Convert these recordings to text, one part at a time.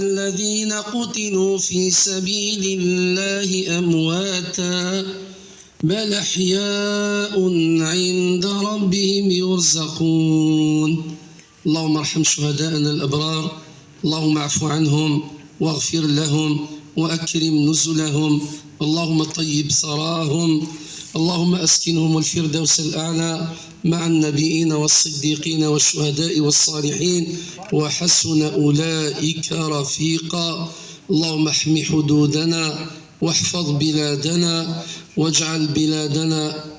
الذين قتلوا في سبيل الله أمواتا بل أحياء عند ربهم يرزقون. اللهم ارحم شهداءنا الأبرار، اللهم اعف عنهم واغفر لهم وأكرم نزلهم، اللهم طيب ثراهم، اللهم أسكنهم الفردوس الأعلى مع النبيين والصديقين والشهداء والصالحين وحسن أولئك رفيقا. اللهم احم حدودنا واحفظ بلادنا واجعل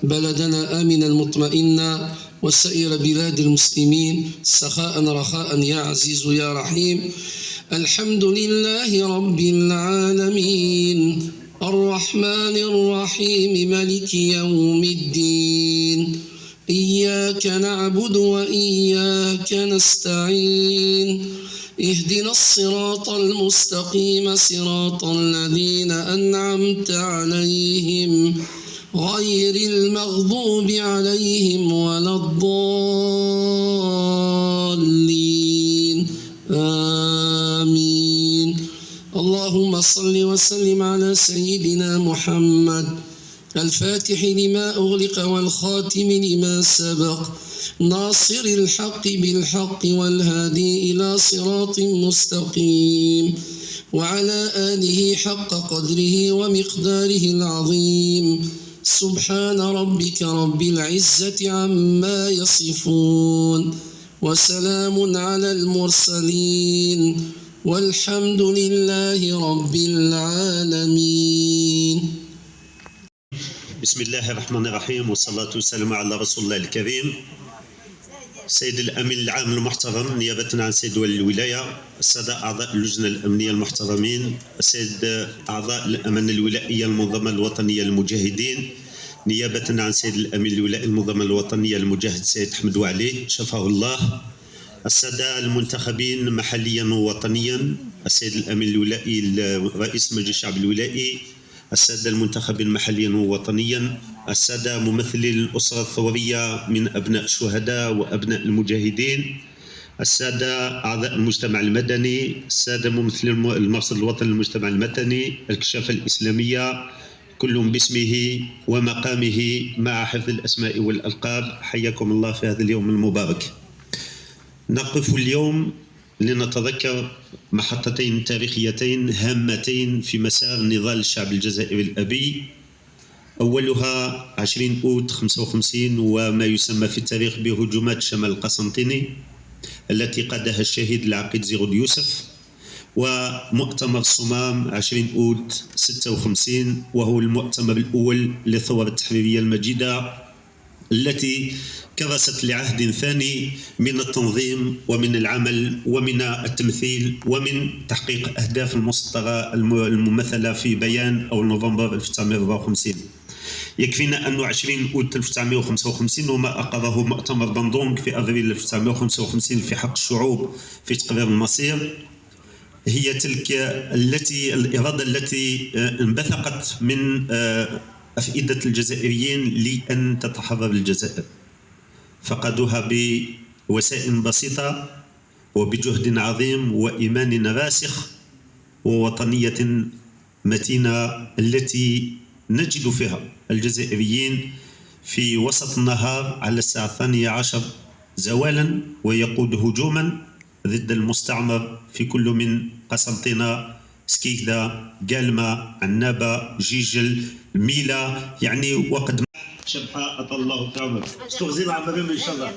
بلدنا آمنا مطمئنا وسائر بلاد المسلمين سخاء رخاء يا عزيز يا رحيم. الحمد لله رب العالمين الرحمن الرحيم مالك يوم الدين، إياك نعبد وإياك نستعين، اهدنا الصراط المستقيم صراط الذين أنعمت عليهم غير المغضوب عليهم ولا الضالين آمين. اللهم صل وسلم على سيدنا محمد الفاتح لما أغلق والخاتم لما سبق ناصر الحق بالحق والهادي إلى صراط مستقيم، وعلى آله حق قدره ومقداره العظيم. سبحان ربك رب العزة عما يصفون وسلام على المرسلين والحمد لله رب العالمين. بسم الله الرحمن الرحيم، والصلاة والسلام على رسول الله الكريم. سيد الأمين العام المحترم نيابة عن سيد ولي الولاية، السادة أعضاء اللجنة الأمنية المحترمين، السيد أعضاء الأمانة الولائية المنظمة الوطنية للمجاهدين نيابة عن سيد الأمين الولائي المنظمة الوطنية المجاهد سيد حمد وعلي شفاه الله، السادة المنتخبين محليا ووطنيا، السيد الأمين الولائي رئيس مجلس الشعب الولائي، السادة المنتخبين محليا ووطنيا، السادة ممثلي الأسرة الثورية من أبناء الشهداء وأبناء المجاهدين، السادة أعضاء المجتمع المدني، السادة ممثلي المرصد الوطني للمجتمع المدني، الكشافة الإسلامية، كلهم باسمه ومقامه مع حفظ الأسماء والألقاب، حياكم الله في هذا اليوم المبارك. نقف اليوم لنتذكر محطتين تاريخيتين هامتين في مسار نضال الشعب الجزائري الأبي. أولها 20 أوت 55 وما يسمى في التاريخ بهجومات شمال القسنطيني التي قادها الشهيد العقيد زيغود يوسف، ومؤتمر صمام 20 أوت 56، وهو المؤتمر الأول للثورة التحريرية المجيدة التي كرست لعهد ثاني من التنظيم ومن العمل ومن التمثيل ومن تحقيق أهداف المسطرة الممثلة في بيان أو نوفمبر 1954. يكفينا أنه 20 أوت 1955 وما أقره مؤتمر بندونغ في أفريل 1955 في حق الشعوب في تقرير المصير هي تلك الإرادة التي انبثقت من أفئدة الجزائريين لأن تتحرر الجزائر. فقدوها بوسائل بسيطة وبجهد عظيم وإيمان راسخ ووطنية متينة التي نجد فيها الجزائريين في وسط النهار على الساعة 12 زوالا ويقود هجوما ضد المستعمر في كل من قسنطينة، سكيكدا، قالمة، عنابة، جيجل، ميلا، يعني وقد شبحة أطال الله في عمرك. استغزي العمرين إن شاء الله.